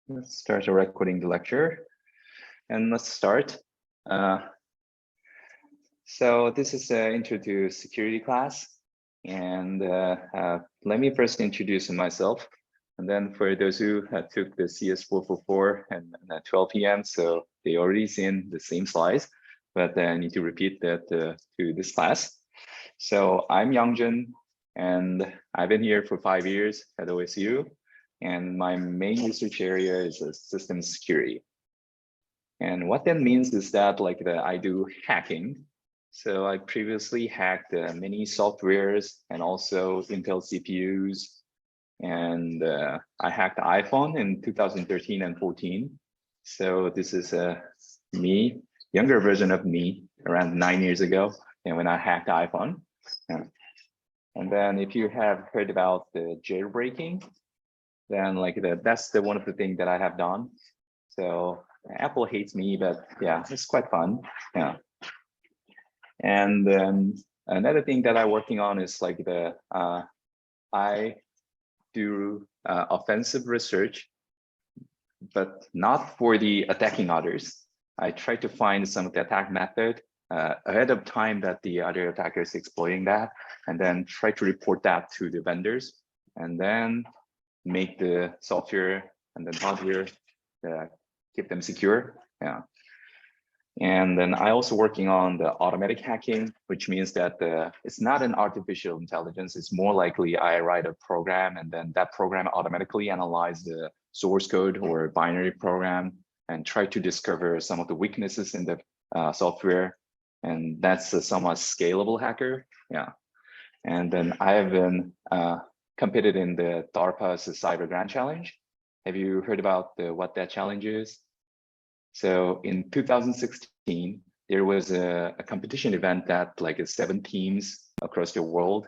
Let's start recording the lecture, and let's start. So this is an intro to security class, and let me first introduce myself, and then for those who took the CS444 and at 12 p.m., so they already seen the same slides, but I need to repeat that to this class. So I'm Youngjun, and I've been here for 5 years at OSU. And my main research area is system security. And what that means is that I do hacking. So I previously hacked many softwares and also Intel CPUs. And I hacked iPhone in 2013 and 14. So this is me, younger version of me, around 9 years ago, and when I hacked iPhone. And then if you have heard about the jailbreaking, then that's one of the things that I have done. So Apple hates me, but yeah, it's quite fun. Yeah. And then another thing that I'm working on is I do offensive research, but not for the attacking others. I try to find some of the attack method ahead of time that the other attackers exploiting that, and then try to report that to the vendors, and then make the software and then hardware, keep them secure. Yeah. And then I also working on the automatic hacking, which means that it's not an artificial intelligence. It's more likely I write a program and then that program automatically analyze the source code or binary program and try to discover some of the weaknesses in the software. And that's a somewhat scalable hacker. Yeah. And then I have been competed in the DARPA's Cyber Grand Challenge. Have you heard about what that challenge is? So in 2016, there was a competition event that 7 teams across the world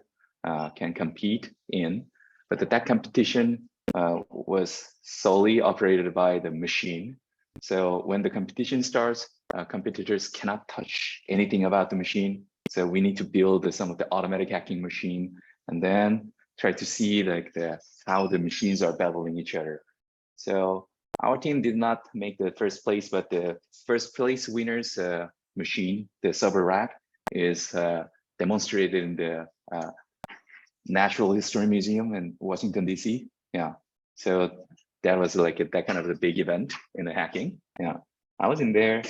can compete in, but that competition was solely operated by the machine. So when the competition starts, competitors cannot touch anything about the machine. So we need to build some of the automatic hacking machine and then try to see how the machines are battling each other. So our team did not make the first place, but the first place winner's machine, the server rack, is demonstrated in the Natural History Museum in Washington, DC. Yeah, so that was that kind of a big event in the hacking. Yeah, I was in there,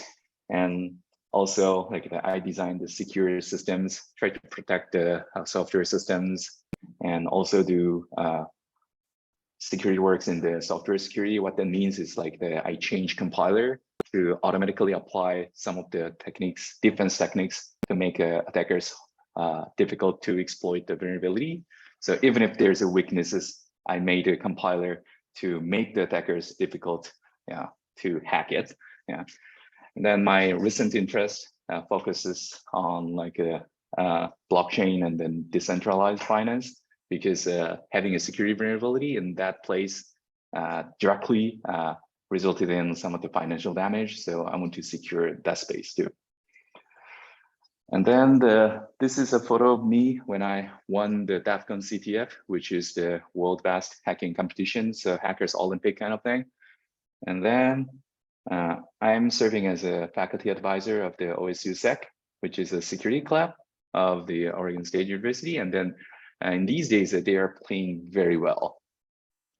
and also I designed the secure systems, try to protect the software systems, and also do security works in the software security. What that means is I change compiler to automatically apply some of the techniques, defense techniques, to make attackers difficult to exploit the vulnerability. So even if there's a weaknesses, I made a compiler to make the attackers difficult, to hack it. Yeah. And then my recent interest focuses on blockchain and then decentralized finance, because having a security vulnerability in that place directly resulted in some of the financial damage. So I want to secure that space too. And then this is a photo of me when I won the DEF CON CTF, which is the world best hacking competition, so Hackers Olympic kind of thing. And then I'm serving as a faculty advisor of the OSU SEC, which is a security club of the Oregon State University. And then in these days, they are playing very well.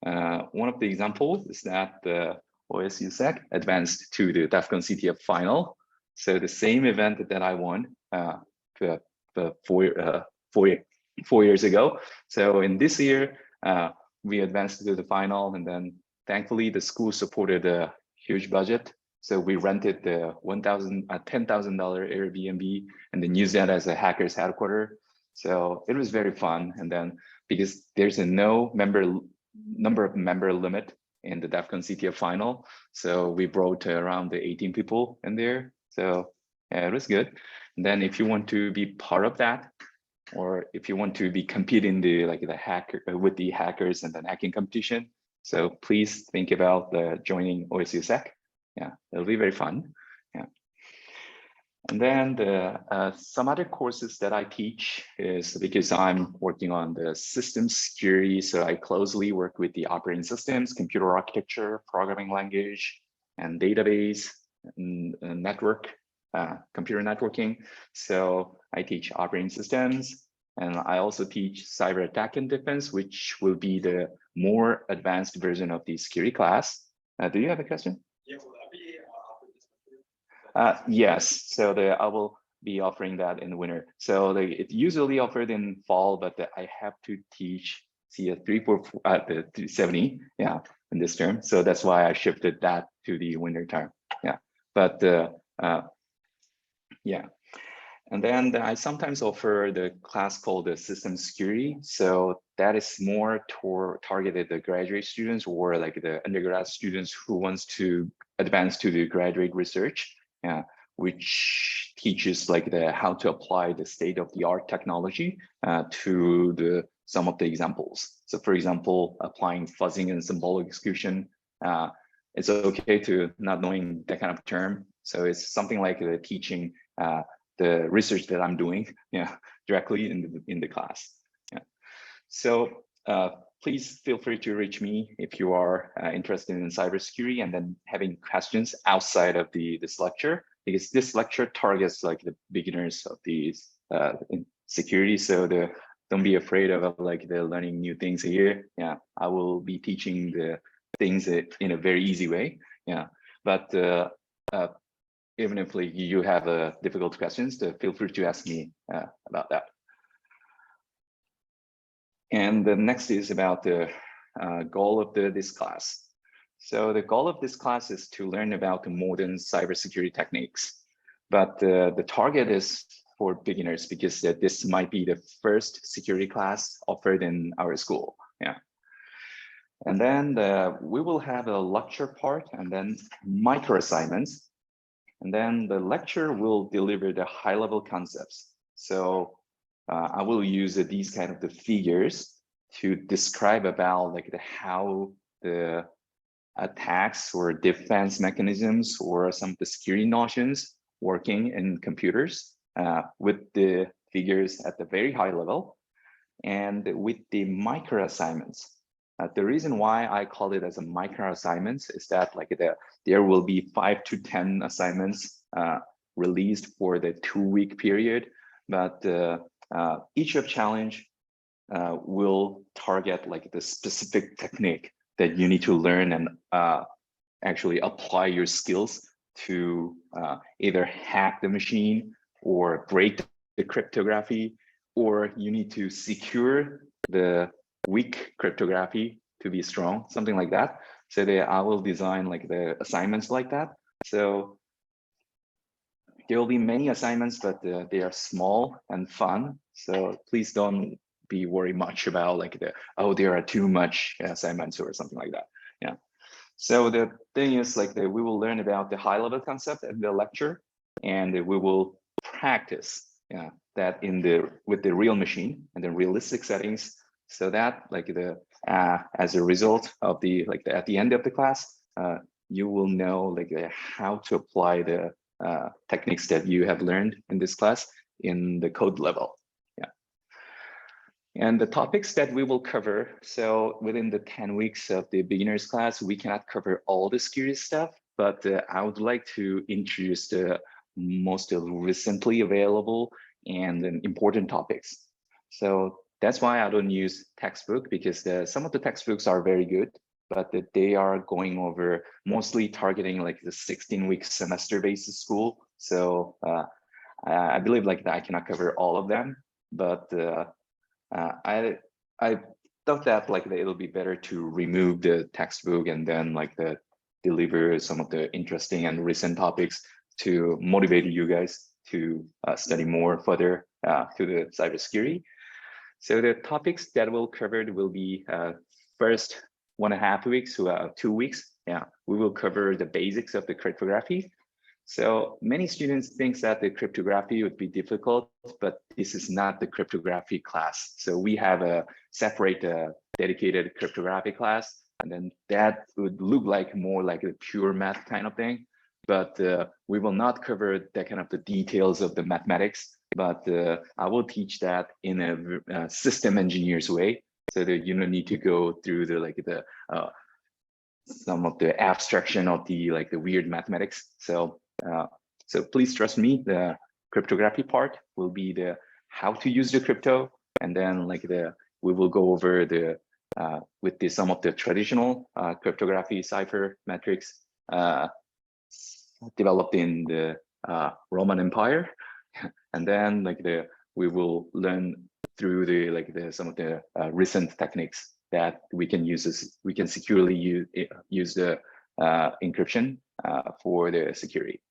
One of the examples is that the OSU SEC advanced to the DEF CON CTF final. So the same event that I won 4 years ago. So in this year, we advanced to the final, and then thankfully the school supported a huge budget. So we rented the $10,000 Airbnb and then used that as a hackers headquarters. So it was very fun. And then because there's a no number of member limit in the DEF CON CTF final, so we brought around the 18 people in there. So yeah, it was good. And then if you want to be part of that, or if you want to be competing the hacker with the hackers and then hacking competition, so please think about joining OSU SEC. Yeah, it'll be very fun. Yeah. And then some other courses that I teach is because I'm working on the system security. So I closely work with the operating systems, computer architecture, programming language, and database, and network, computer networking. So I teach operating systems, and I also teach cyber attack and defense, which will be the more advanced version of the security class. Do you have a question? Yeah, will that be offered this winter? Yes, so I will be offering that in the winter. So it's usually offered in fall, but I have to teach CS 344 the 370, yeah, in this term. So that's why I shifted that to the winter term. Yeah, but yeah. And then I sometimes offer the class called the system security. So that is more targeted the graduate students or like the undergrad students who wants to advance to the graduate research, which teaches like how to apply the state-of-the-art technology to some of the examples. So for example, applying fuzzing and symbolic execution, it's okay to not knowing that kind of term. So it's something like the teaching the research that I'm doing, directly in the class. Yeah. So please feel free to reach me if you are interested in cybersecurity and then having questions outside of this lecture, because this lecture targets like the beginners of these in security. So don't be afraid of like the learning new things here. Yeah, I will be teaching the things in a very easy way. Yeah, but even if like, you have difficult questions, feel free to ask me about that. And the next is about the goal of this class. So the goal of this class is to learn about the modern cybersecurity techniques. But the target is for beginners because this might be the first security class offered in our school. Yeah. And then we will have a lecture part and then micro assignments. And then the lecture will deliver the high-level concepts. So I will use these kind of the figures to describe about like how the attacks or defense mechanisms or some of the security notions working in computers with the figures at the very high level and with the micro assignments. The reason why I call it as a micro assignments is that like there will be 5 to 10 assignments released for the 2-week period, but each of challenge will target like the specific technique that you need to learn and actually apply your skills to either hack the machine or break the cryptography, or you need to secure the weak cryptography to be strong, something like that. So I will design like the assignments like that. So there will be many assignments, but they are small and fun. So please don't be worried much about like there are too much assignments or something like that. Yeah. So the thing is like we will learn about the high level concept in the lecture, and we will practice that with the real machine and the realistic settings, so that like as a result of at the end of the class, you will know like how to apply the techniques that you have learned in this class in the code level. Yeah. And the topics that we will cover, so within the 10 weeks of the beginners class, we cannot cover all the security stuff, but I would like to introduce the most recently available and important topics. So that's why I don't use textbook, because some of the textbooks are very good, but they are going over mostly targeting like the 16-week semester-based school. So I believe like that I cannot cover all of them, but I thought that like it'll be better to remove the textbook and then like deliver some of the interesting and recent topics to motivate you guys to study more further to the cybersecurity. So the topics that we'll cover will be first 1.5 weeks to 2 weeks. Yeah, we will cover the basics of the cryptography. So many students think that the cryptography would be difficult, but this is not the cryptography class. So we have a separate dedicated cryptography class, and then that would look like more like a pure math kind of thing. but we will not cover the kind of the details of the mathematics, but I will teach that in a system engineer's way, so that you don't need to go through the some of the abstraction of the weird mathematics. So so please trust me, the cryptography part will be the how to use the crypto, and then we will go over the with some of the traditional cryptography cipher metrics developed in the Roman Empire, and then we will learn through the some of the recent techniques that we can use. We can securely use the encryption for the security.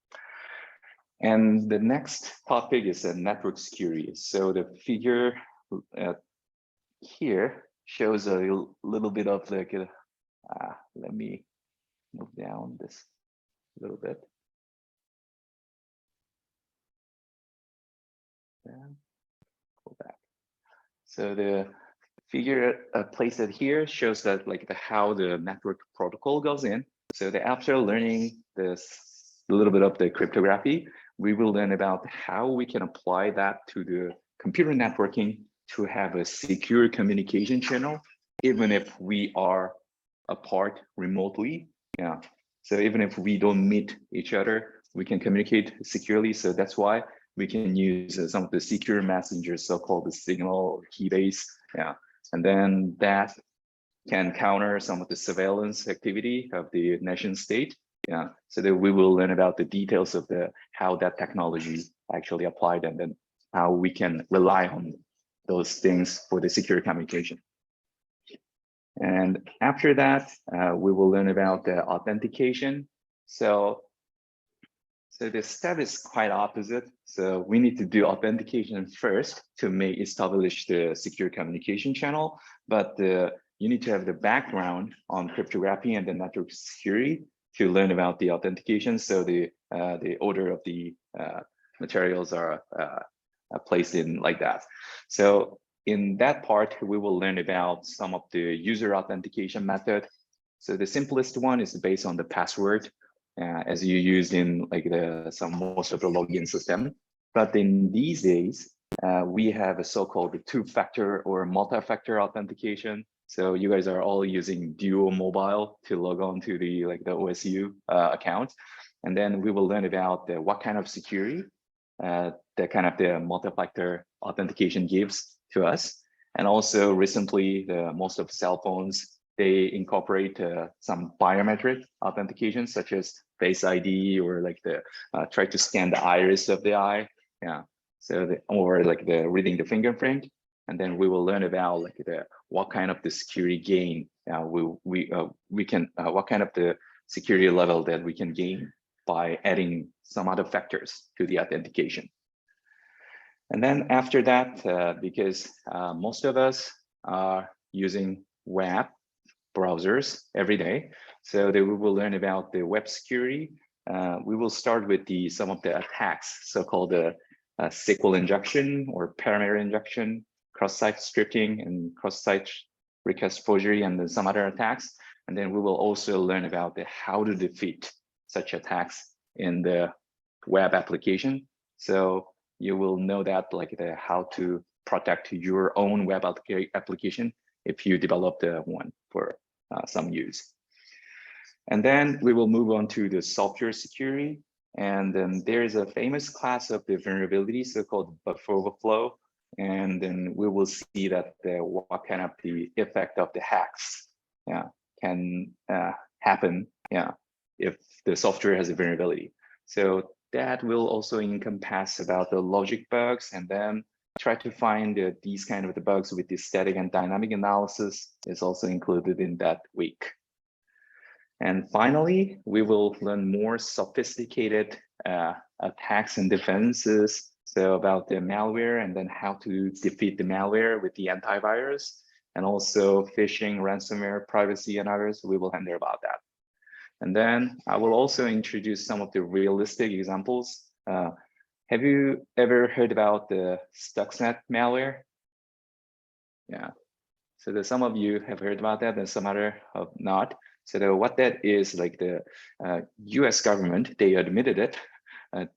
And the next topic is network security. So the figure here shows a little bit of let me move down this a little bit. And go back. So the figure placed here shows that how the network protocol goes in. So after learning this a little bit of the cryptography, we will learn about how we can apply that to the computer networking to have a secure communication channel, even if we are apart remotely. Yeah. So even if we don't meet each other, we can communicate securely. So that's why we can use some of the secure messengers, so-called the signal or keybase. Yeah. And then that can counter some of the surveillance activity of the nation state. Yeah. So that we will learn about the details of how that technology actually applied, and then how we can rely on those things for the secure communication. And after that, we will learn about the authentication. So the step is quite opposite. So we need to do authentication first to establish the secure communication channel. But you need to have the background on cryptography and the network security to learn about the authentication. So the order of the materials are placed in like that. So in that part, we will learn about some of the user authentication method. So the simplest one is based on the password, as you use in most of the login system. But in these days, we have a so-called two-factor or multi-factor authentication. So you guys are all using Duo Mobile to log on to the OSU account, and then we will learn about what kind of security the multi-factor authentication gives to us. And also recently, most of cell phones, they incorporate some biometric authentication, such as Face ID, or try to scan the iris of the eye. Yeah. So or the reading the fingerprint. And then we will learn about what kind of the security gain we can what kind of the security level that we can gain by adding some other factors to the authentication. And then after that, because most of us are using web browsers every day, so that we will learn about the web security. We will start with some of the attacks, so-called SQL injection or parameter injection, cross-site scripting, and cross-site request forgery, and then some other attacks. And then we will also learn about how to defeat such attacks in the web application. So you will know that how to protect your own web application if you develop one for some use. And then we will move on to the software security. And then there is a famous class of the vulnerability, so-called buffer overflow. And then we will see that what kind of the effect of the hacks can happen if the software has a vulnerability. So that will also encompass about the logic bugs, and then try to find these kind of the bugs with the static and dynamic analysis is also included in that week. And finally, we will learn more sophisticated attacks and defenses. So about the malware, and then how to defeat the malware with the antivirus, and also phishing, ransomware, privacy, and others. We will handle about that. And then I will also introduce some of the realistic examples. Have you ever heard about the Stuxnet malware? Yeah. So some of you have heard about that, and some other have not. So what that is, like the US government, they admitted it.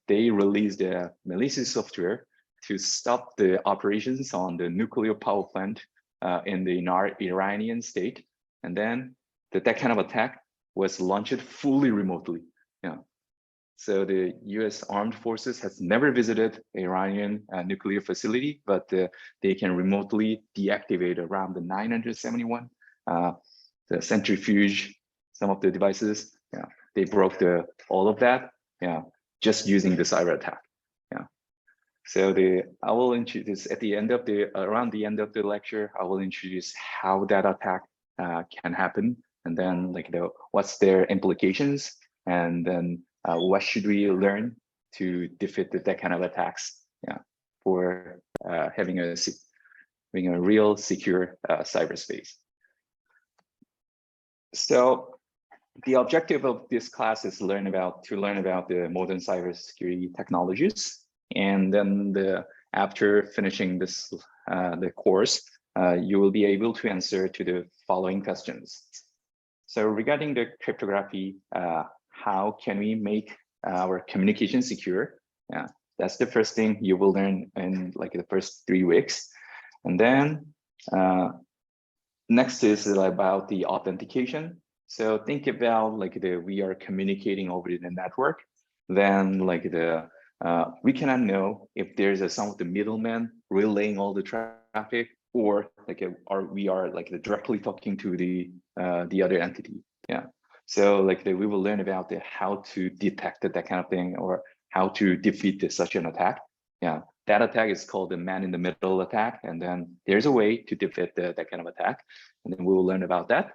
They released a malicious software to stop the operations on the nuclear power plant in the Iranian state. And then that kind of attack was launched fully remotely. Yeah. So the US armed forces has never visited Iranian nuclear facility, but they can remotely deactivate around the 971, the centrifuge, some of the devices. Yeah, they broke all of that. Yeah, just using the cyber attack. Yeah. So I will introduce at the end of around the end of the lecture, I will introduce how that attack can happen, and then like what's their implications, and then what should we learn to defeat that kind of attacks? Yeah, for having a real secure cyberspace. So the objective of this class is to learn about the modern cybersecurity technologies, and then after finishing this the course, you will be able to answer to the following questions. So regarding the cryptography, how can we make our communication secure? Yeah, that's the first thing you will learn in like the first 3 weeks. And then next is about the authentication. So think about like we are communicating over the network, then like we cannot know if there's some of the middlemen relaying all the traffic, or like we are like directly talking to the other entity. Yeah. So like we will learn about how to detect that kind of thing, or how to defeat such an attack. Yeah, that attack is called the man-in-the-middle attack, and then there's a way to defeat that kind of attack, and then we will learn about that.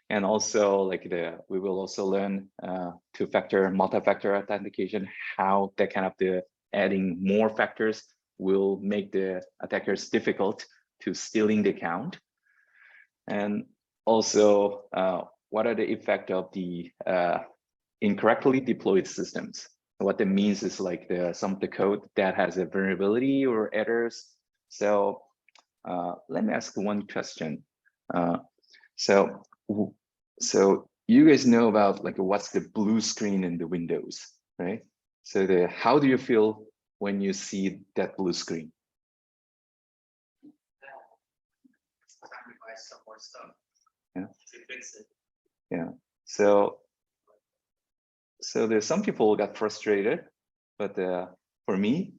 And also like we will also learn two-factor, multi-factor authentication, how that kind of adding more factors will make the attackers difficult to stealing the account. And also what are the effect of the incorrectly deployed systems? What that means is like some of the code that has a vulnerability or errors. So let me ask one question. So you guys know about like what's the blue screen in the Windows, right? So how do you feel when you see that blue screen? Time to buy some more stuff. Yeah. To fix it. Yeah. So there's some people got frustrated, but for me,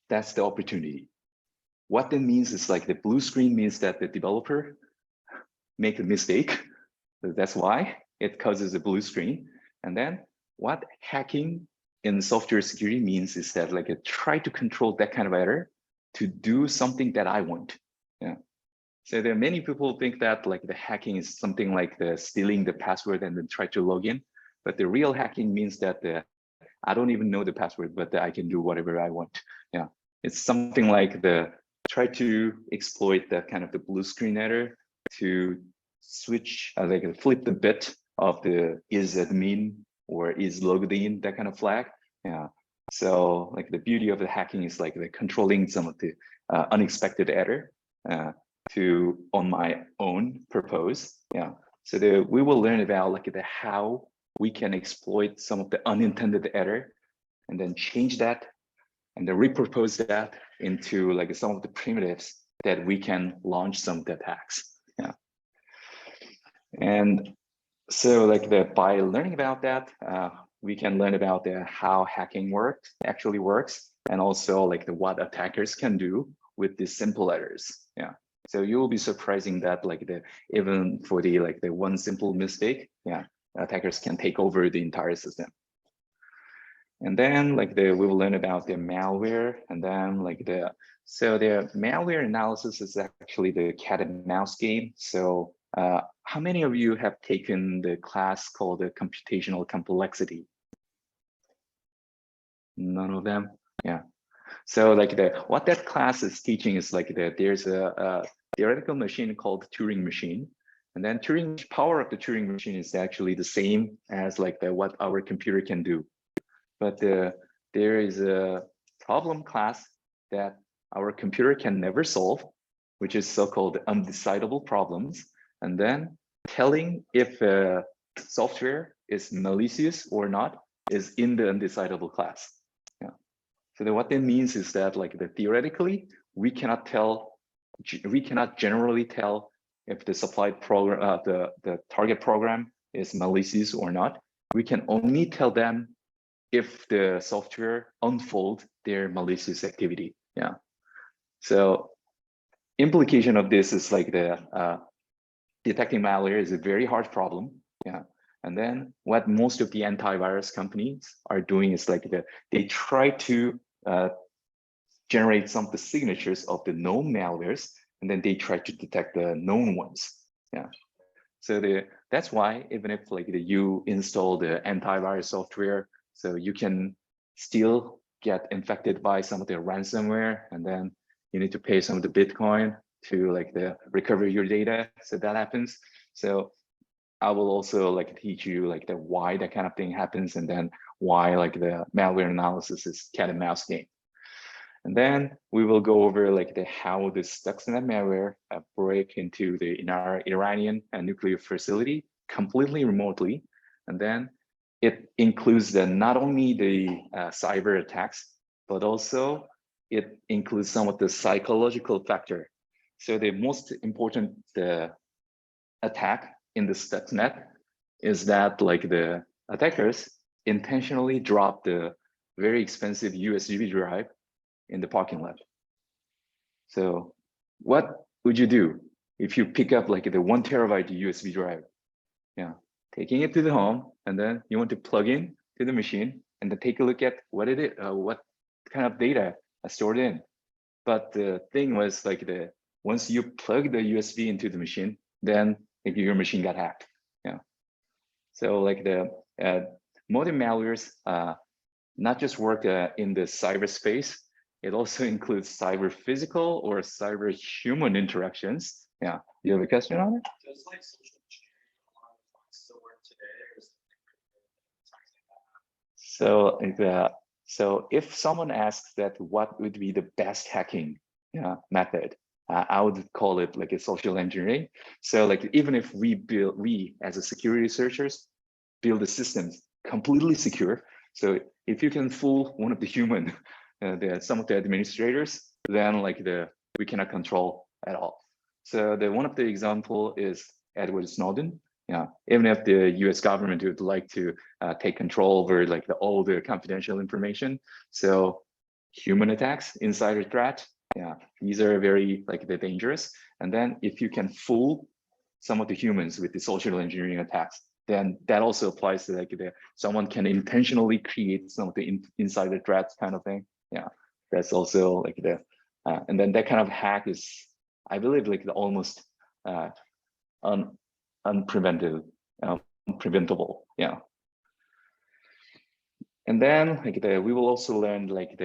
that's the opportunity. What that means is like the blue screen means that the developer make a mistake. That's why it causes a blue screen. And then what hacking in software security means is that like try to control that kind of error to do something that I want. Yeah. So there are many people think that like the hacking is something like stealing the password and then try to log in. But the real hacking means that I don't even know the password, but I can do whatever I want. Yeah, it's something like try to exploit that kind of the blue screen error to switch, like flip the bit of the is admin or is logged in, that kind of flag. Yeah. So like the beauty of the hacking is like the controlling some of the unexpected error to on my own purpose. Yeah. So we will learn about like how we can exploit some of the unintended error and then change that and then repurpose that into like some of the primitives that we can launch some of the attacks. Yeah. And so like by learning about that, we can learn about how hacking actually works, and also like what attackers can do with these simple errors. Yeah. So you will be surprising that like even for the one simple mistake, yeah, attackers can take over the entire system. And then like we will learn about the malware, and then like so the malware analysis is actually the cat and mouse game. So how many of you have taken the class called the Computational Complexity? None of them? Yeah. So like what that class is teaching is like there's a theoretical machine called Turing machine. And then power of the Turing machine is actually the same as like what our computer can do. But there is a problem class that our computer can never solve, which is so-called undecidable problems. And then telling if software is malicious or not is in the undecidable class. Yeah. So then what that means is that like theoretically, we cannot generally tell if the supplied program, the target program is malicious or not. We can only tell them if the software unfold their malicious activity. Yeah. So implication of this is like the detecting malware is a very hard problem. Yeah. And then what most of the antivirus companies are doing is like they try to generate some of the signatures of the known malwares, and then they try to detect the known ones. Yeah. So that's why even if like you install the antivirus software, so you can still get infected by some of the ransomware, and then you need to pay some of the Bitcoin to like recover your data. So that happens. So I will also like teach you like why that kind of thing happens, and then why like the malware analysis is cat and mouse game. And then we will go over like how the Stuxnet malware break into in our Iranian nuclear facility completely remotely. And then it includes not only the cyber attacks, but also it includes some of the psychological factor. So the most important attack in the Stuxnet is that like the attackers intentionally drop the very expensive USB drive in the parking lot. So what would you do if you pick up like the 1 terabyte USB drive? Yeah, taking it to the home, and then you want to plug in to the machine and then take a look at what kind of data is stored in. But the thing was like once you plug the USB into the machine, then like, your machine got hacked. Yeah. So like the modern malwares not just work in the cyberspace, it also includes cyber physical or cyber human interactions. Yeah, you have a question on it? Does like social engineering a lot of things still work today, or is it So if someone asks that what would be the best hacking method, I would call it like a social engineering. So like even if we as a security researchers build the systems completely secure. So if you can fool one of the human, some of the administrators, then like we cannot control at all. So one of the example is Edward Snowden. Yeah, even if the U.S. government would like to take control over like all the confidential information, so human attacks, insider threat, yeah, these are very like dangerous. And then if you can fool some of the humans with the social engineering attacks, then that also applies to like someone can intentionally create some of the insider threats kind of thing. Yeah, that's also like and then that kind of hack is, I believe, like almost unpreventable. Yeah. And then like we will also learn like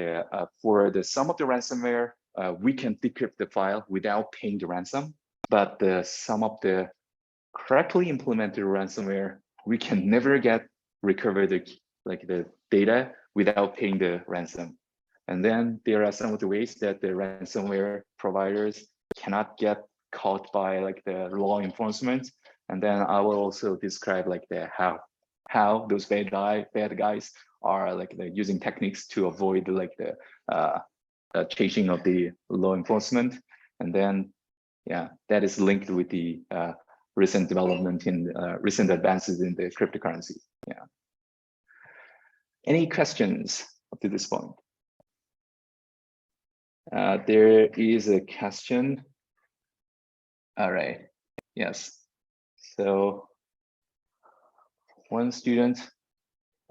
for some of the ransomware, we can decrypt the file without paying the ransom, but some of the correctly implemented ransomware, we can never recover the data without paying the ransom. And then there are some of the ways that the ransomware providers cannot get caught by like the law enforcement. And then I will also describe like how those bad guys are like using techniques to avoid like the chasing of the law enforcement. And then yeah, that is linked with the recent development in recent advances in the cryptocurrency. Yeah. Any questions up to this point? There is a question. All right. Yes. So one student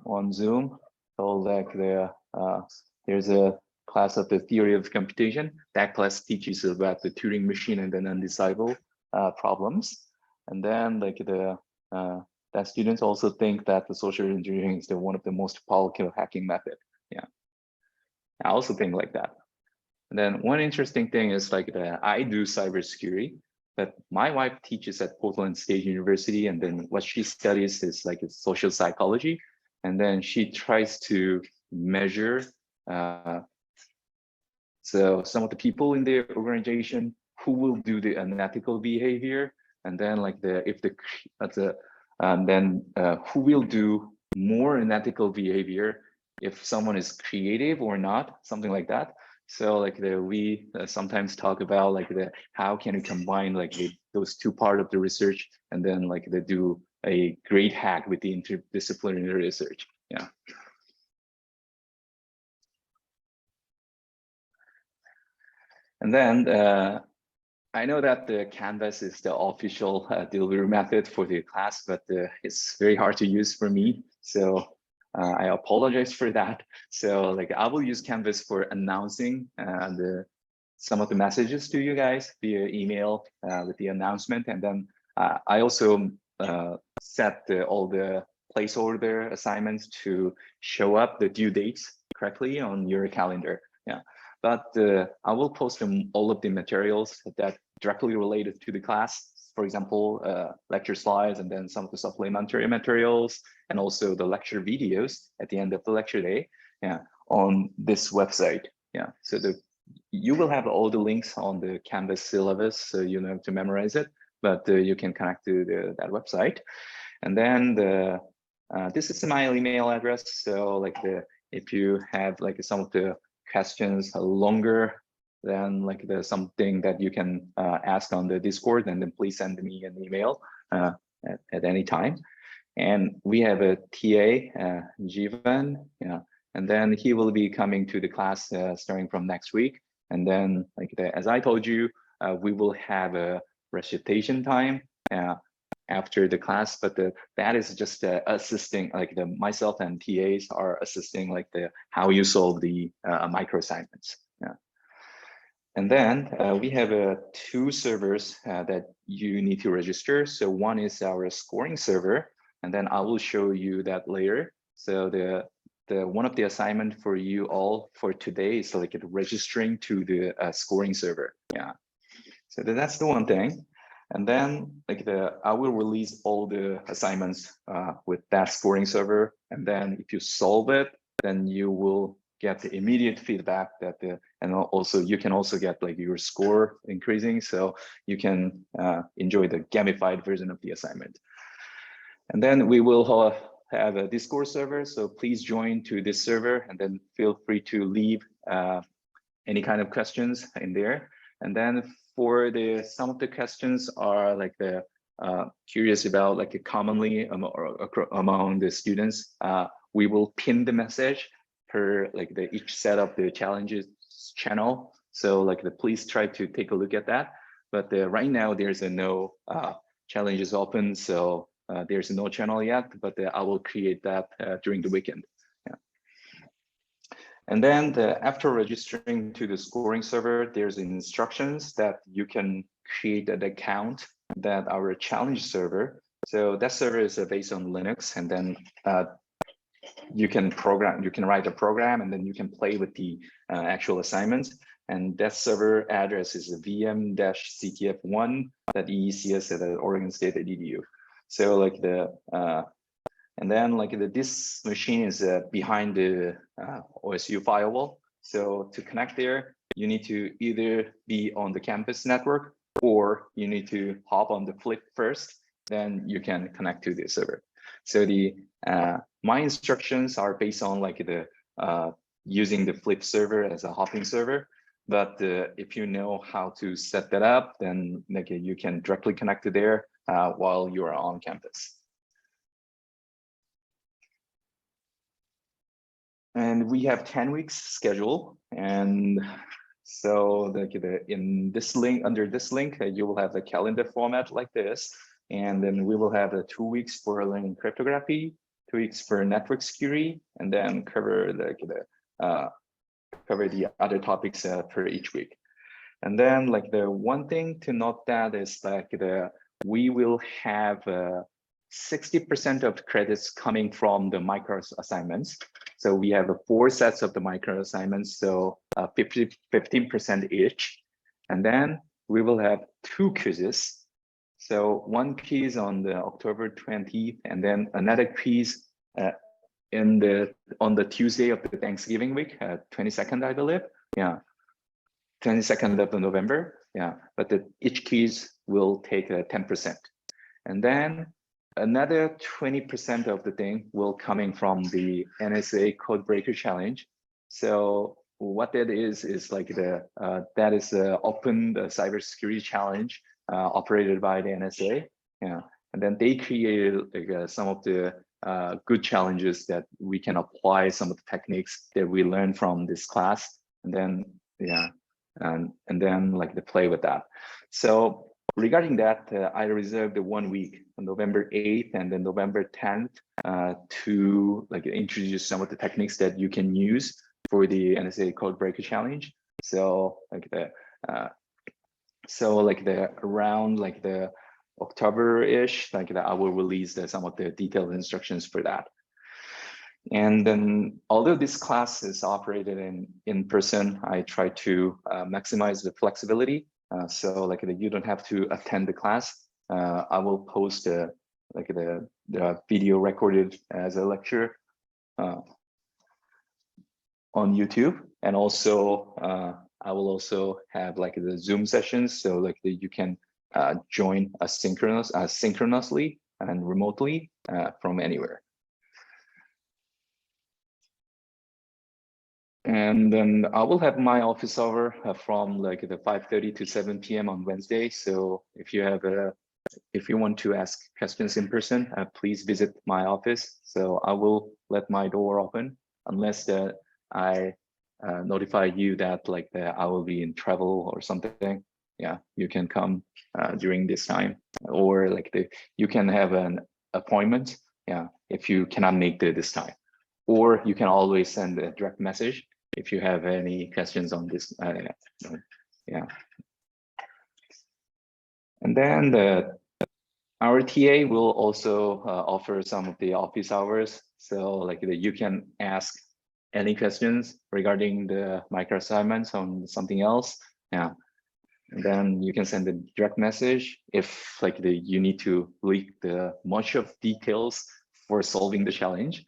on Zoom told like there's a class of the theory of computation. That class teaches about the Turing machine and then undecidable problems. And then like that students also think that the social engineering is one of the most powerful hacking method. Yeah, I also think like that. And then one interesting thing is like I do cybersecurity, but my wife teaches at Portland State University, and then what she studies is like social psychology, and then she tries to measure so some of the people in the organization who will do the unethical behavior, and then like who will do more unethical behavior if someone is creative or not, something like that. So like we sometimes talk about like how can you combine like those two parts of the research, and then like they do a great hack with the interdisciplinary research. Yeah. And then I know that the Canvas is the official delivery method for the class, but it's very hard to use for me. So I apologize for that. So like I will use Canvas for announcing some of the messages to you guys via email with the announcement. And then I also set all the placeholder assignments to show up the due dates correctly on your calendar. Yeah. But I will post all of the materials that directly related to the class. For example, lecture slides, and then some of the supplementary materials, and also the lecture videos at the end of the lecture day. Yeah, on this website. Yeah, so you will have all the links on the Canvas syllabus, so you don't have to memorize it, but you can connect to that website. And then this is my email address. So like if you have like some of the questions longer than like something that you can ask on the Discord, and then please send me an email at any time. And we have a TA, Jivan, yeah, and then he will be coming to the class starting from next week. And then like as I told you, we will have a recitation time after the class, but that is just assisting, like myself and TAs are assisting like how you solve the micro assignments. Yeah. And then we have two servers that you need to register. So one is our scoring server, and then I will show you that later. So the one of the assignment for you all for today is like registering to the scoring server. Yeah. So that's the one thing. And then like I will release all the assignments with that scoring server. And then if you solve it, then you will get the immediate feedback that and also you can also get like your score increasing. So you can enjoy the gamified version of the assignment. And then we will have a Discord server. So please join to this server, and then feel free to leave any kind of questions in there. And then for some of the questions are like curious about like commonly among the students, we will pin the message per like each set of the challenges channel. So like please try to take a look at that. But right now there's no challenges open, so there's no channel yet, but I will create that during the weekend. Yeah. And then after registering to the scoring server, there's instructions that you can create an account that our challenge server. So that server is based on Linux, and then you can write a program, and then you can play with the actual assignments. And that server address is vm-ctf1.eecs@oregonstate.edu. So like and then like this machine is behind the OSU firewall. So to connect there, you need to either be on the campus network, or you need to hop on the Flip first, then you can connect to the server. So my instructions are based on like using the Flip server as a hopping server. But if you know how to set that up, then like you can directly connect to there while you are on campus. And we have 10 weeks schedule. And so in this link, under this link, you will have the calendar format like this. And then we will have 2 weeks for learning cryptography, 2 weeks for network security, and then cover the other topics for each week. And then like the one thing to note that is like we will have 60% of the credits coming from the micro assignments. So we have 4 sets of the micro assignments, so 15% each. And then we will have 2 quizzes. So one quiz on the October 20th, and then another quiz on the Tuesday of the Thanksgiving week, 22nd, I believe. Yeah, 22nd of November. Yeah, but each quiz will take 10%. And then another 20% of the thing will coming from the NSA Codebreaker Challenge. So what that is like that is the open cybersecurity challenge operated by the NSA. Yeah, and then they created like, some of the good challenges that we can apply some of the techniques that we learned from this class, and then and then like to play with that. So regarding that, I reserved the 1 week, on November 8th and then November 10th, to like introduce some of the techniques that you can use for the NSA Codebreaker Challenge. So like around like the October-ish, like I will release some of the detailed instructions for that. And then, although this class is operated in person, I try to maximize the flexibility. So like you don't have to attend the class. I will post like the video recorded as a lecture on YouTube, and also I will also have like the Zoom sessions, so like you can join synchronously and remotely from anywhere. And then I will have my office hour from like the 5:30 to 7 p.m. on Wednesday. So if you want to ask questions in person, please visit my office. So I will let my door open unless I notify you that like I will be in travel or something. Yeah, you can come during this time, or like you can have an appointment. Yeah, if you cannot make this time, or you can always send a direct message if you have any questions on this. Yeah. And then our TA will also offer some of the office hours. So like you can ask any questions regarding the micro assignments on something else. Yeah. And then you can send a direct message if like you need to leak much of details for solving the challenge,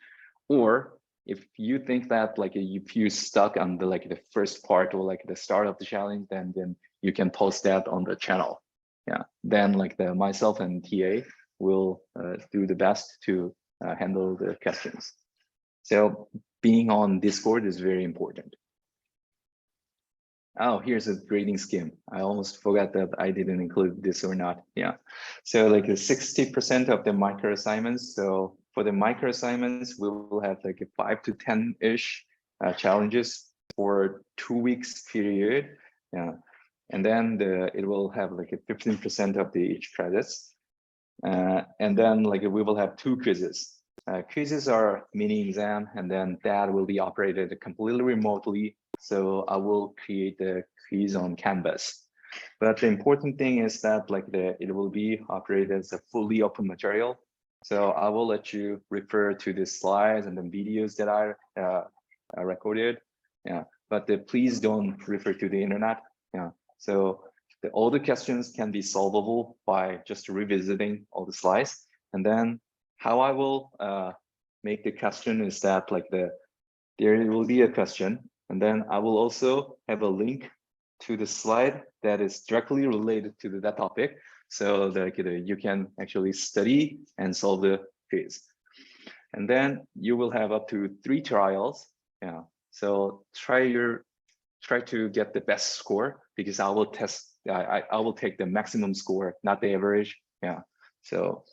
or if you think that like if you're stuck on the first part or like the start of the challenge, then you can post that on the channel. Yeah, then like myself and TA will do the best to handle the questions. So being on Discord is very important. Oh, here's a grading scheme. I almost forgot that I didn't include this or not. Yeah, so like 60% of the micro assignments. So for the micro assignments, we will have like a 5 to 10-ish challenges for 2 weeks period. Yeah, and then it will have like a 15% of the each credits. And then like we will have 2 quizzes. Quizzes are mini exam, and then that will be operated completely remotely. So I will create the quiz on Canvas. But the important thing is that like it will be operated as a fully open material. So I will let you refer to the slides and the videos that I recorded. Yeah, but please don't refer to the internet. Yeah, so all the questions can be solvable by just revisiting all the slides. And then how I will make the question is that like there will be a question, and then I will also have a link to the slide that is directly related to that topic, so that you can actually study and solve the quiz. And then you will have up to 3 trials. Yeah, so try to get the best score, because I will test. I will take the maximum score, not the average. Yeah, so.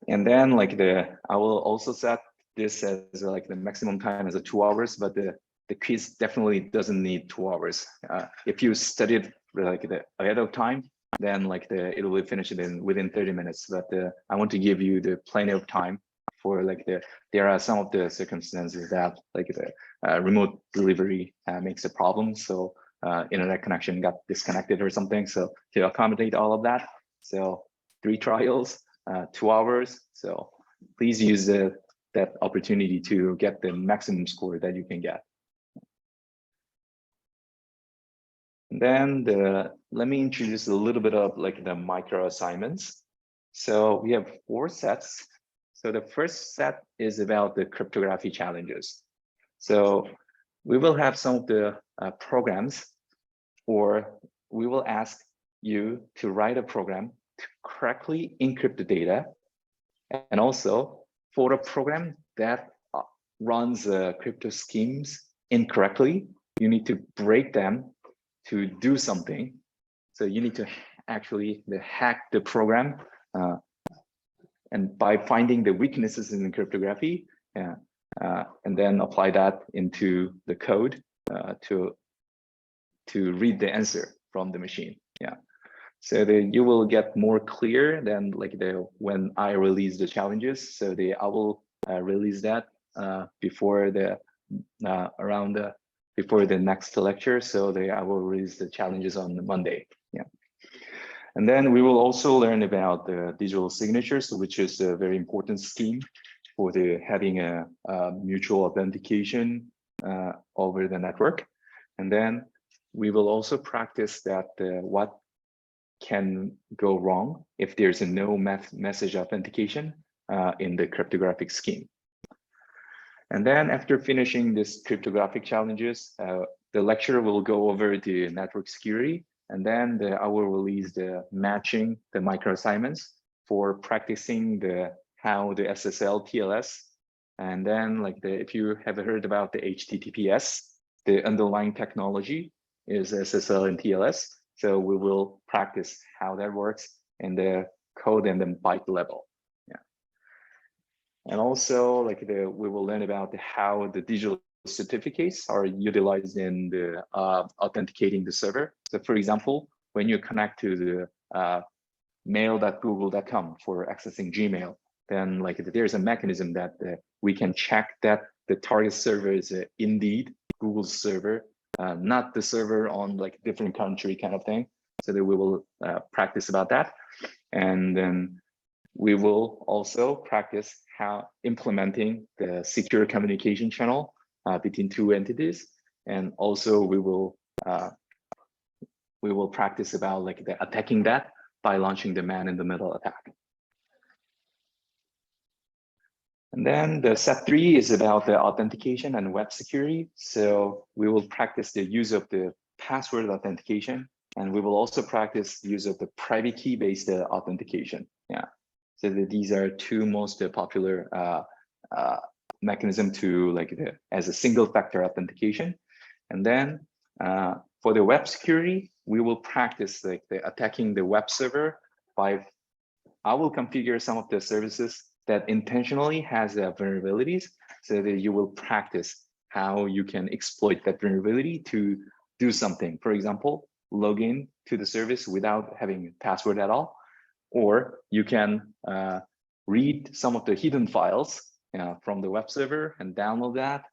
And then like I will also set this as like the maximum time as 2 hours, but the quiz definitely doesn't need 2 hours. If you studied like ahead of time, then like it will be finished within 30 minutes. But I want to give you plenty of time for like there are some of the circumstances that like the remote delivery makes a problem. So internet connection got disconnected or something. So to accommodate all of that, so 3 trials. 2 hours. So please use that opportunity to get the maximum score that you can get. And then let me introduce a little bit of like the micro assignments. So we have 4 sets. So the first set is about the cryptography challenges. So we will have some of the programs, or we will ask you to write a program to correctly encrypt the data, and also for a program that runs crypto schemes incorrectly, you need to break them to do something. So you need to actually hack the program, and by finding the weaknesses in the cryptography, and then apply that into the code to read the answer from the machine. Yeah. So you will get more clear than like when I release the challenges. So I will release that before the before the next lecture. So I will release the challenges on Monday. Yeah. And then we will also learn about the digital signatures, which is a very important scheme for having a mutual authentication over the network. And then we will also practice that what can go wrong if there's a no message authentication in the cryptographic scheme. And then after finishing this cryptographic challenges, the lecturer will go over the network security, and then I will release the matching the micro assignments for practicing how the SSL TLS, and then like if you have heard about the HTTPS, the underlying technology is SSL and TLS. So we will practice how that works in the code and then byte level. Yeah. And also like we will learn about how the digital certificates are utilized in the authenticating the server. So for example, when you connect to the mail.google.com for accessing Gmail, then like there's a mechanism that we can check that the target server is indeed Google's server, not the server on like different country kind of thing. So that we will practice about that. And then we will also practice how implementing the secure communication channel between two entities. And also we will practice about like the attacking that by launching the man-in-the-middle attack. And then the set 3 is about the authentication and web security. So we will practice the use of the password authentication, and we will also practice the use of the private key based authentication. Yeah. So these are two most popular mechanism to like as a single factor authentication. And then for the web security, we will practice like attacking the web server by, I will configure some of the services that intentionally has vulnerabilities, so that you will practice how you can exploit that vulnerability to do something. For example, log in to the service without having a password at all, or you can read some of the hidden files from the web server and download that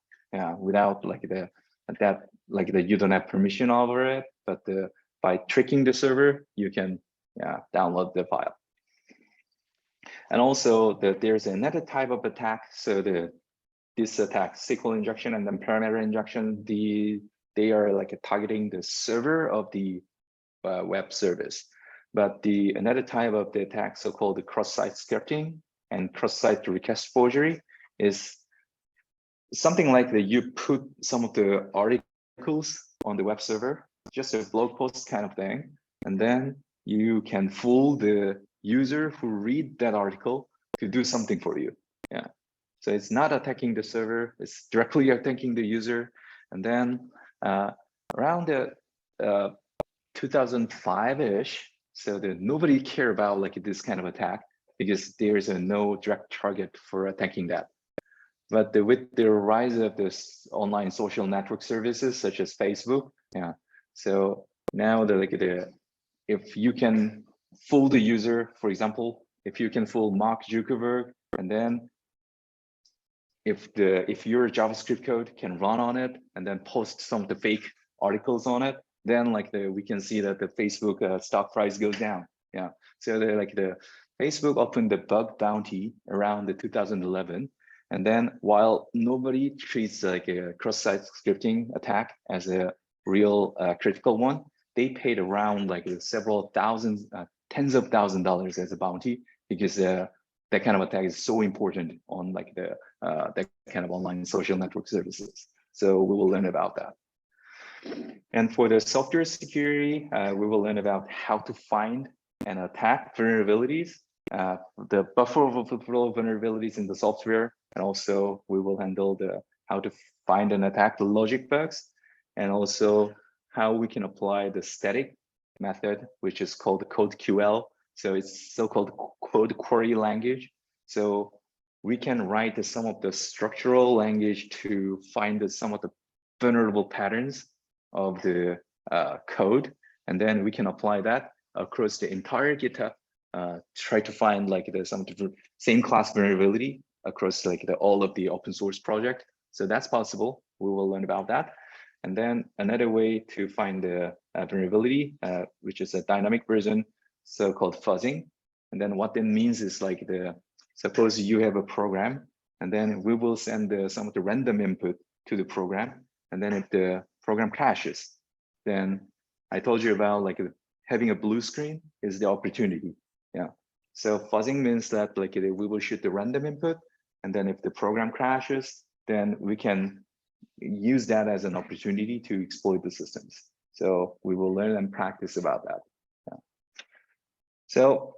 without like you don't have permission over it, but by tricking the server, you can download the file. And also there's another type of attack. So this attack, SQL injection and then parameter injection, they are like targeting the server of the web service. But another type of the attack, so-called the cross-site scripting and cross-site request forgery, is something like that you put some of the articles on the web server, just a blog post kind of thing, and then you can fool the user who read that article to do something for you. Yeah. So it's not attacking the server, it's directly attacking the user. And then around the 2005-ish, so that nobody care about like this kind of attack because there's no direct target for attacking that. But with the rise of this online social network services such as Facebook, so now if you can fool the user, for example, if you can fool Mark Zuckerberg, and then if your JavaScript code can run on it and then post some of the fake articles on it, then we can see that the Facebook stock price goes down. Yeah. So the Facebook opened the bug bounty around the 2011. And then while nobody treats like a cross-site scripting attack as a real critical one, they paid around like several thousands, tens of $1,000s as a bounty, because that kind of attack is so important on like that kind of online social network services. So we will learn about that. And for the software security, we will learn about how to find and attack vulnerabilities, the buffer overflow vulnerabilities in the software, and also we will handle the how to find and attack the logic bugs, and also how we can apply the static method, which is called CodeQL. So it's so-called code query language. So we can write some of the structural language to find some of the vulnerable patterns of the code, and then we can apply that across the entire GitHub. Try to find like some same class vulnerability across like all of the open source project. So that's possible. We will learn about that. And then another way to find the vulnerability, which is a dynamic version, so-called fuzzing. And then what that means is like suppose you have a program, and then we will send some of the random input to the program. And then if the program crashes, then I told you about like having a blue screen is the opportunity. Yeah. So fuzzing means that like we will shoot the random input, and then if the program crashes, then we can use that as an opportunity to exploit the systems. So we will learn and practice about that. Yeah. So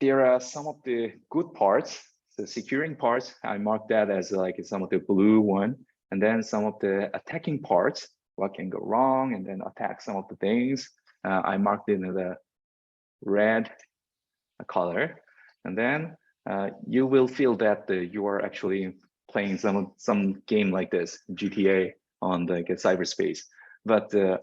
there are some of the good parts. The securing parts, I marked that as like some of the blue one, and then some of the attacking parts, what can go wrong, and then attack some of the things. I marked it in the red color, and then you will feel that you are actually playing some game like this, GTA on the cyberspace. But the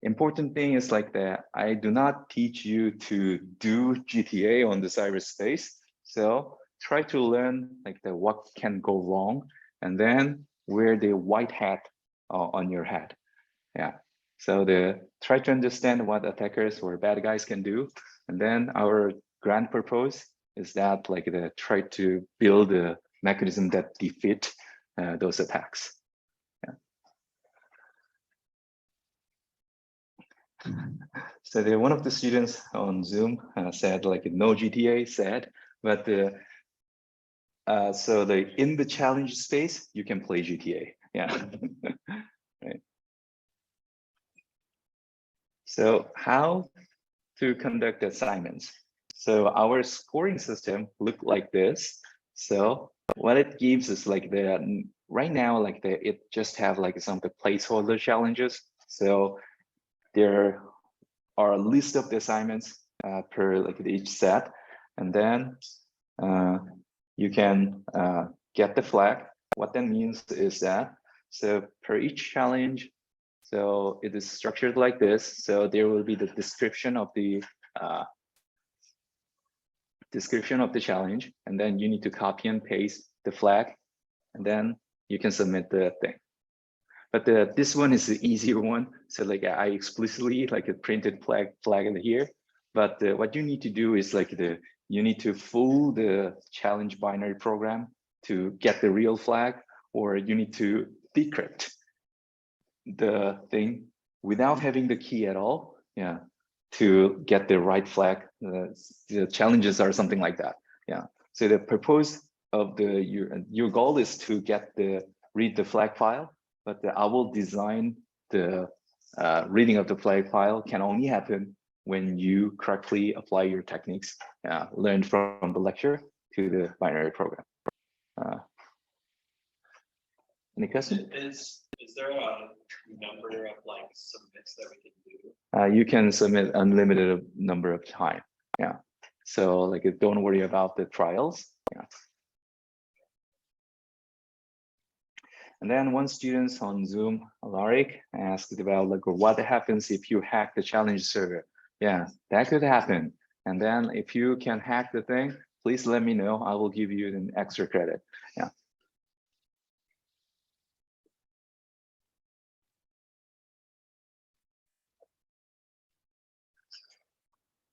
important thing is like that I do not teach you to do GTA on the cyberspace. So try to learn like what can go wrong, and then wear the white hat on your head. Yeah. So try to understand what attackers or bad guys can do, and then our grand purpose is that like try to build a mechanism that defeat those attacks. Yeah. So one of the students on Zoom said like no GTA said, but so in the challenge space you can play GTA. Yeah. Right. So how to conduct assignments? So our scoring system look like this. So what it gives is like right now like it just have like some of the placeholder challenges. So there are a list of the assignments per like each set, and then you can get the flag. What that means is that so per each challenge, so it is structured like this. So there will be the description of the challenge, and then you need to copy and paste the flag, and then you can submit the thing. But this one is the easier one. So like I explicitly like a printed flag in here. But what you need to do is like you need to fool the challenge binary program to get the real flag, or you need to decrypt the thing without having the key at all. Yeah, to get the right flag. The challenges are something like that. Yeah. So the purpose of your goal is to read the flag file, but I will design the reading of the flag file can only happen when you correctly apply your techniques learned from the lecture to the binary program. Any question? Is there a number of like submits that we can do? You can submit unlimited number of time. Yeah. So like don't worry about the trials. Yeah. And then one student on Zoom, Alaric, asked about like what happens if you hack the challenge server. Yeah, that could happen. And then if you can hack the thing, please let me know. I will give you an extra credit. Yeah.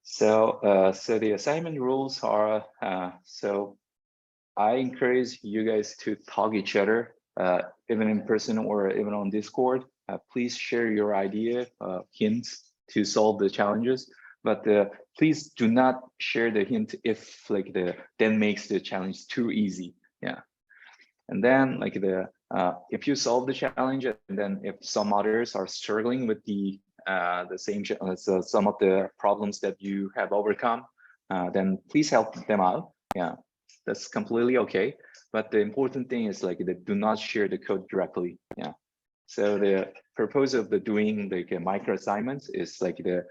So so the assignment rules are so I encourage you guys to talk each other, even in person or even on Discord. Please share your idea, hints to solve the challenges. But please do not share the hint if like that makes the challenge too easy. Yeah. And then like if you solve the challenge, and then if some others are struggling with the same so some of the problems that you have overcome, then please help them out. Yeah, that's completely okay. But the important thing is like do not share the code directly. Yeah. So the purpose of the doing like micro assignments is like the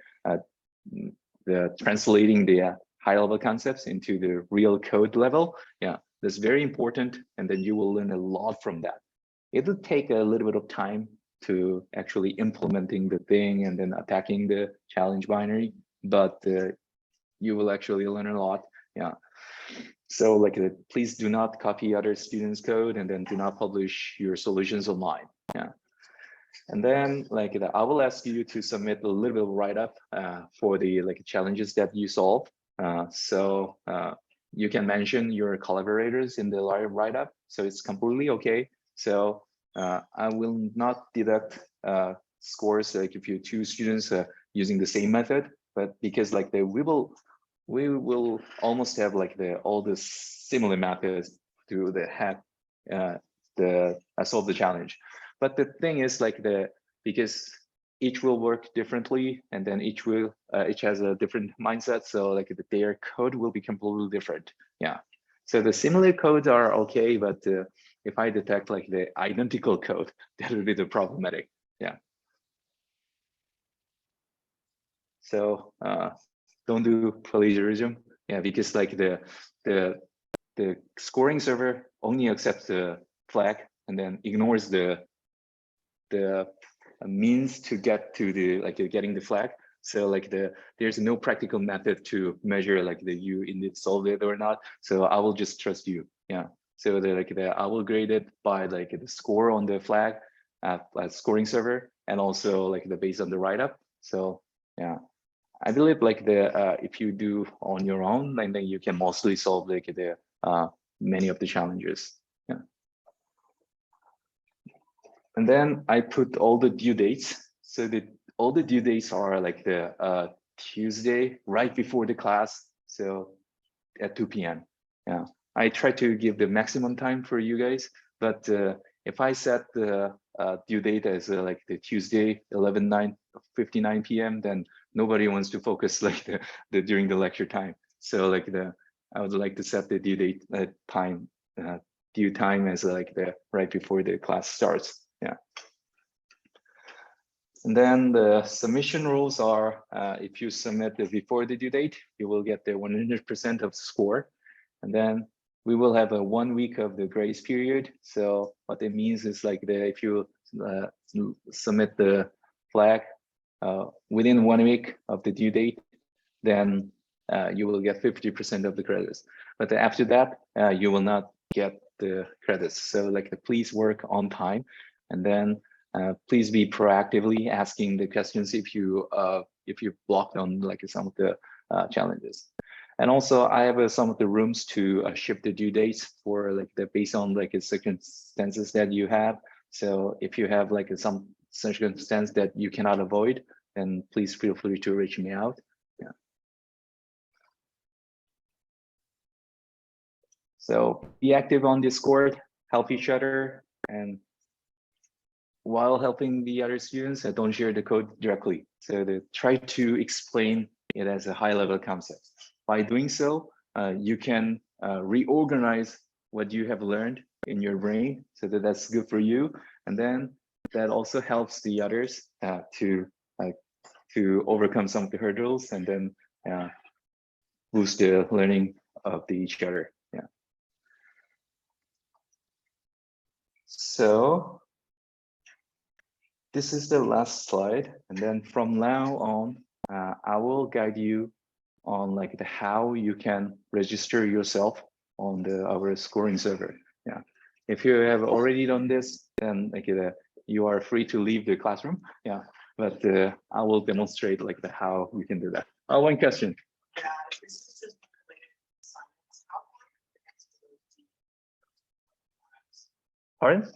translating the high level concepts into the real code level. Yeah, that's very important. And then you will learn a lot from that. It will take a little bit of time to actually implementing the thing and then attacking the challenge binary, but you will actually learn a lot. Yeah. So like, please do not copy other students' code and then do not publish your solutions online. Yeah. And then like I will ask you to submit a little bit of write-up for the like challenges that you solve. So you can mention your collaborators in the write-up. So it's completely okay. So I will not deduct scores like if you two students using the same method, but because like we will almost have like all the similar methods to the solve the challenge. But the thing is like because each will work differently, and then each has a different mindset. So like their code will be completely different. Yeah. So the similar codes are okay, but if I detect like the identical code, that will be the problematic. Yeah. So don't do plagiarism. Yeah, because like the scoring server only accepts the flag and then ignores the means to get to the like getting the flag. So like there's no practical method to measure like you indeed solved it or not. So I will just trust you. Yeah. So I will grade it by like the score on the flag at scoring server, and also like based on the write-up. So yeah, I believe like if you do on your own, and then you can mostly solve like many of the challenges. Yeah. And then I put all the due dates. So all the due dates are like the Tuesday right before the class. So at 2 p.m. Yeah, I try to give the maximum time for you guys, but if I set the due date as like the Tuesday 11:59 p.m., then nobody wants to focus like the during the lecture time. So like I would like to set the due date time due time as like the right before the class starts. Yeah. And then the submission rules are, if you submit before the due date, you will get the 100% of score. And then we will have a 1 week of the grace period. So what it means is like if you submit the flag within 1 week of the due date, then you will get 50% of the credits. But after that, you will not get the credits. So like please work on time, and then please be proactively asking the questions if you blocked on like some of the challenges. And also I have some of the rooms to shift the due dates for like based on like circumstances that you have. So if you have like some circumstance that you cannot avoid, then please feel free to reach me out. Yeah. So be active on Discord, help each other, and while helping the other students, don't share the code directly. So try to explain it as a high-level concept. By doing so, you can reorganize what you have learned in your brain, so that's good for you. And then that also helps the others to overcome some of the hurdles, and then boost the learning of each other. Yeah. So this is the last slide, and then from now on, I will guide you on like how you can register yourself on our scoring server. Yeah, if you have already done this, then like you are free to leave the classroom. Yeah, but I will demonstrate like how we can do that. One question. Yeah, this is just related to science. How pardon?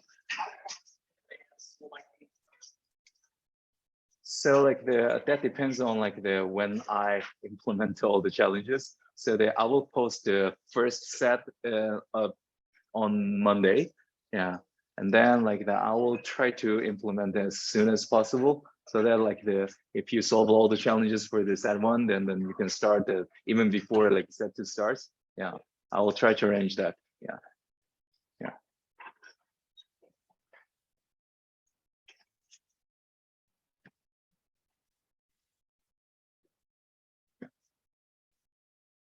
So like that depends on like when I implement all the challenges. So I will post the first set on Monday, Yeah. And then like that, I will try to implement as soon as possible. So that like if you solve all the challenges for this at one, then you can start even before like step 2 starts. Yeah, I will try to arrange that. Yeah. Yeah.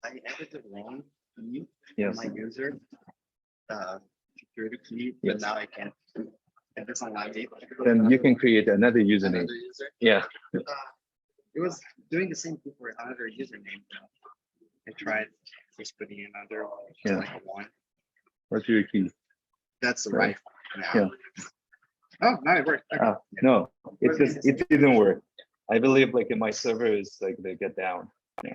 I added the wrong key Yes. my user security key, Yes. but now I can't. And that's on my ID. Then you can create another username. Another user. Yeah. It was doing the same thing for another username. I tried just putting another Yeah. like a 1. What's your key? That's the Right. right now. Yeah. Oh, now it worked. Okay. No, it didn't work. I believe like in my server is like they get down. Yeah.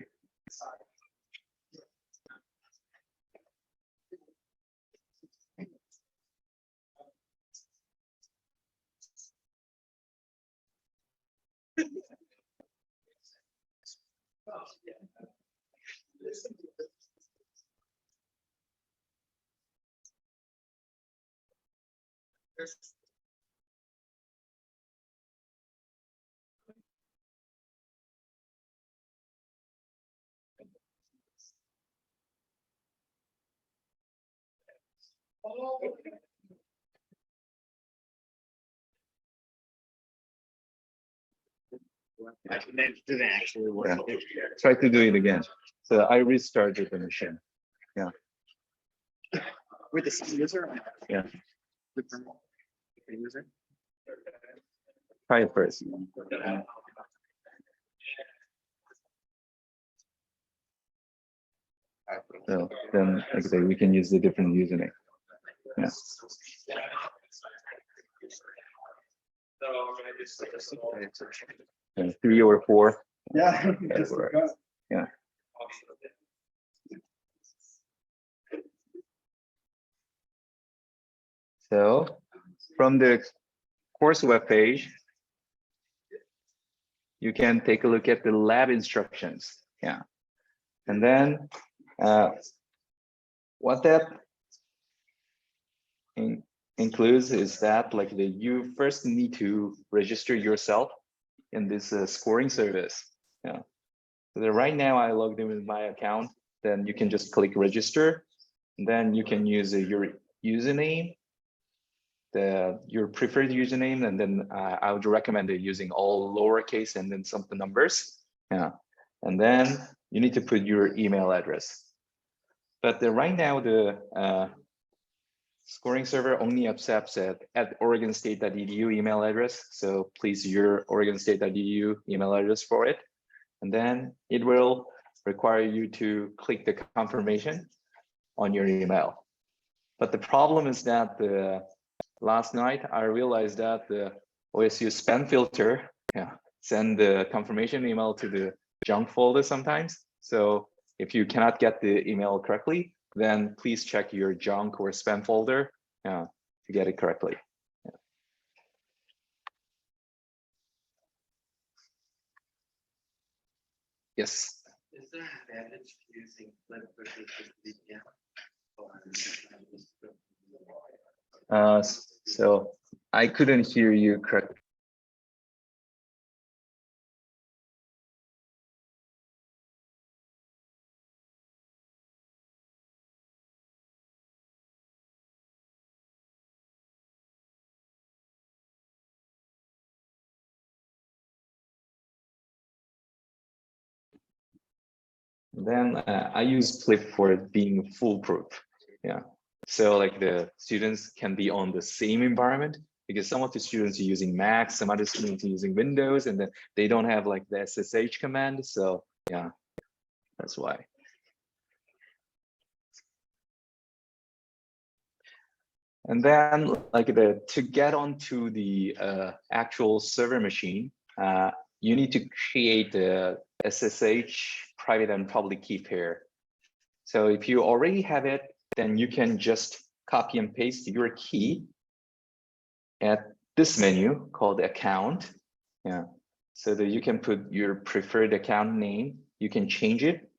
It didn't actually work. Yeah. Try to do it again. So I restarted the machine. With the same user? Yeah. Different user? Try it first. So then like we can use the different username. Yeah. And 3 or 4. Yeah. That's right. Yeah. So from the course web page, you can take a look at the lab instructions. Yeah. And then what that includes is that like you first need to register yourself in this scoring service. Yeah. So right now I logged in with my account. Then you can just click register. And then you can use your username, your preferred username, and then I would recommend using all lowercase and then some numbers. Yeah. And then you need to put your email address. But right now the scoring server only accepts at oregonstate.edu email address. So please use your oregonstate.edu email address for it. And then it will require you to click the confirmation on your email. But the problem is that last night I realized that the OSU spam filter send the confirmation email to the junk folder sometimes. So if you cannot get the email correctly, then please check your junk or spam folder to get it correctly. Yeah. Yes. Is there an advantage to using Flip versus VPN? So I couldn't hear you correctly. Then I use Flip for being foolproof. Yeah. So like the students can be on the same environment because some of the students are using Mac, some other students are using Windows, and then they don't have like the SSH command. So yeah, that's why. And then like to get onto the actual server machine, you need to create the SSH private and public key pair. So if you already have it, then you can just copy and paste your key at this menu called account. Yeah. So that you can put your preferred account name. You can change it,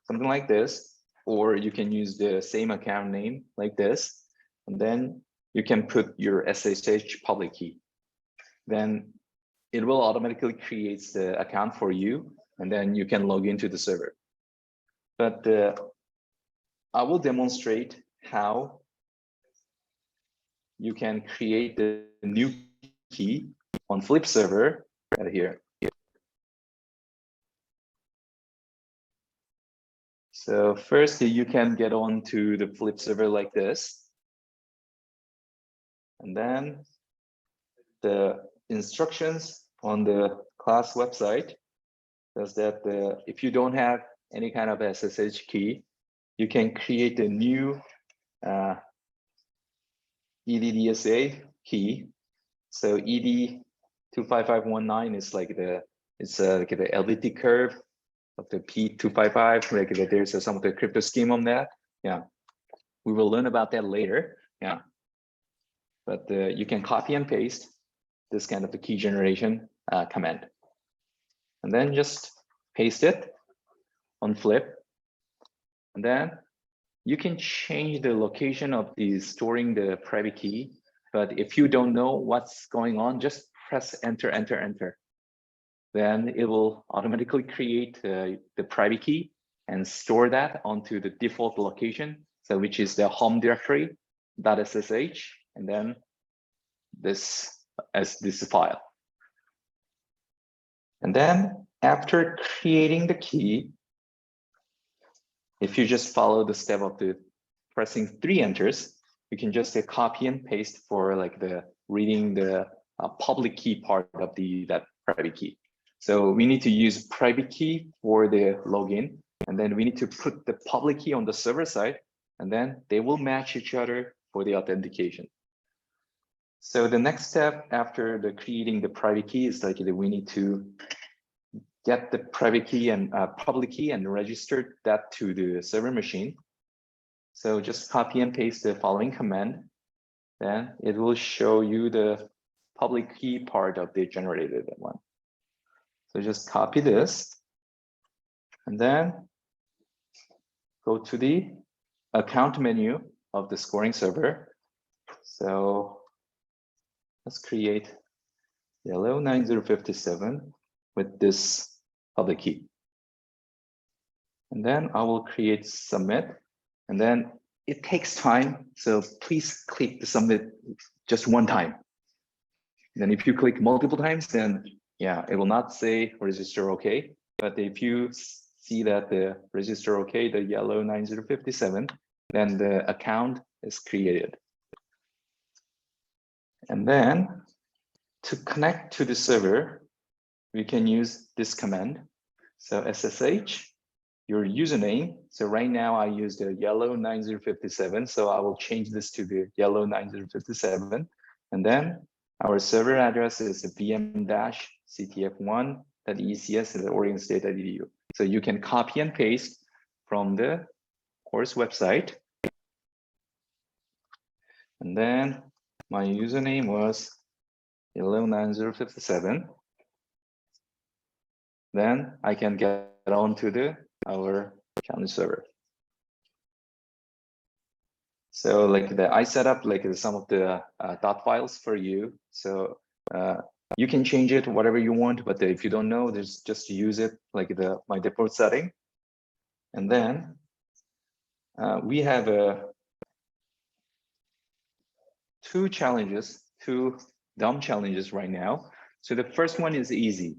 something like this, or you can use the same account name like this. And then you can put your SSH public key. Then it will automatically create the account for you, and then you can log into the server. But I will demonstrate how you can create the new key on Flip server right here. So first you can get on to the Flip server like this. And then the instructions on the class website says that if you don't have any kind of SSH key, you can create a new EDDSA key. So ED25519 is like the LVT curve of the P255. Like there's some of the crypto scheme on that. Yeah, we will learn about that later. Yeah, but you can copy and paste this kind of the key generation command, and then just paste it on Flip, and then you can change the location of the storing the private key. But if you don't know what's going on, just press enter, enter, enter. Then it will automatically create the private key and store that onto the default location, so which is the home directory .ssh, and then this as this file. And then after creating the key, if you just follow the step of the pressing 3 enters, you can just copy and paste for like the reading the public key part of that private key. So we need to use private key for the login, and then we need to put the public key on the server side, and then they will match each other for the authentication. So the next step after the creating the private key is like we need to get the private key and public key and register that to the server machine. So just copy and paste the following command. Then it will show you the public key part of the generated one. So just copy this and then go to the account menu of the scoring server. So let's create yellow 9057 with this public key. And then I will create submit, and then it takes time. So please click the submit just one time. Then if you click multiple times, then yeah, it will not say register okay. But if you see that the register okay, the yellow 9057, then the account is created. And then to connect to the server, we can use this command. So SSH, your username. So right now I use the yellow 9057. So I will change this to the yellow 9057. And then our server address is vm-ctf1.ecs@oregonstate.edu. So you can copy and paste from the course website. And then my username was yellow 9057. Then I can get on to our challenge server. So like I set up like some of the dot files for you. So you can change it whatever you want, but if you don't know, just use it like my default setting. And then we have two dumb challenges right now. So the first one is easy.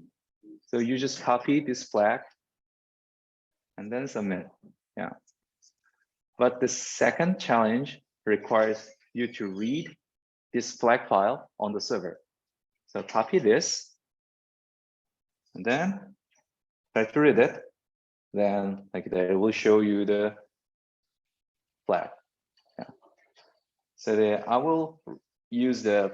So you just copy this flag and then submit. Yeah. But the second challenge requires you to read this flag file on the server. So copy this and then try to read it. Then like that, it will show you the flag. Yeah. So I will use the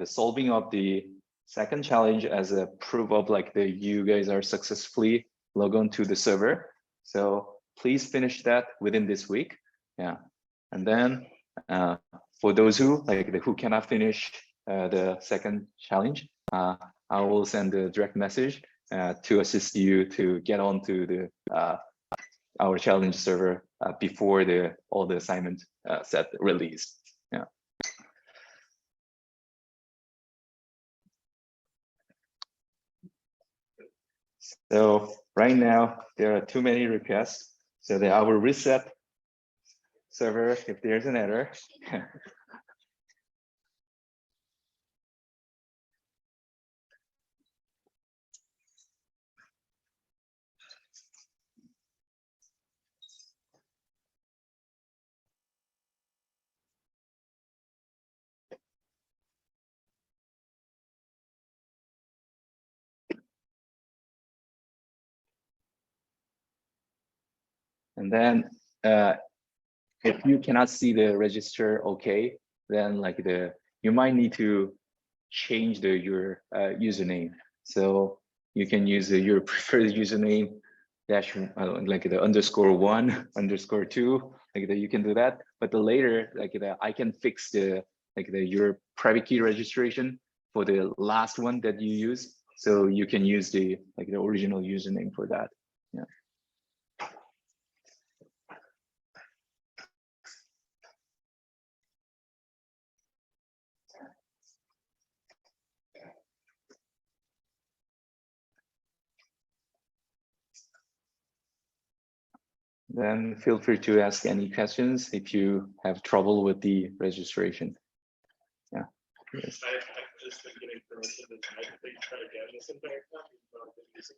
solving of the second challenge as a proof of you guys are successfully logged on to the server. So please finish that within this week. Yeah. And then for those who cannot finish the second challenge, I will send a direct message to assist you to get onto the our challenge server before all the assignment set released. Yeah. So right now there are too many requests, so that I will reset server if there's an error. And then if you cannot see the register okay, then like you might need to change your username. So you can use your preferred username dash like the _1 _2 like that. You can do that, but the later like I can fix your private key registration for the last one that you use, so you can use the original username for that. Yeah. Then feel free to ask any questions if you have trouble with the registration. Yeah. Yes. I've just been getting permission to try again this entire time.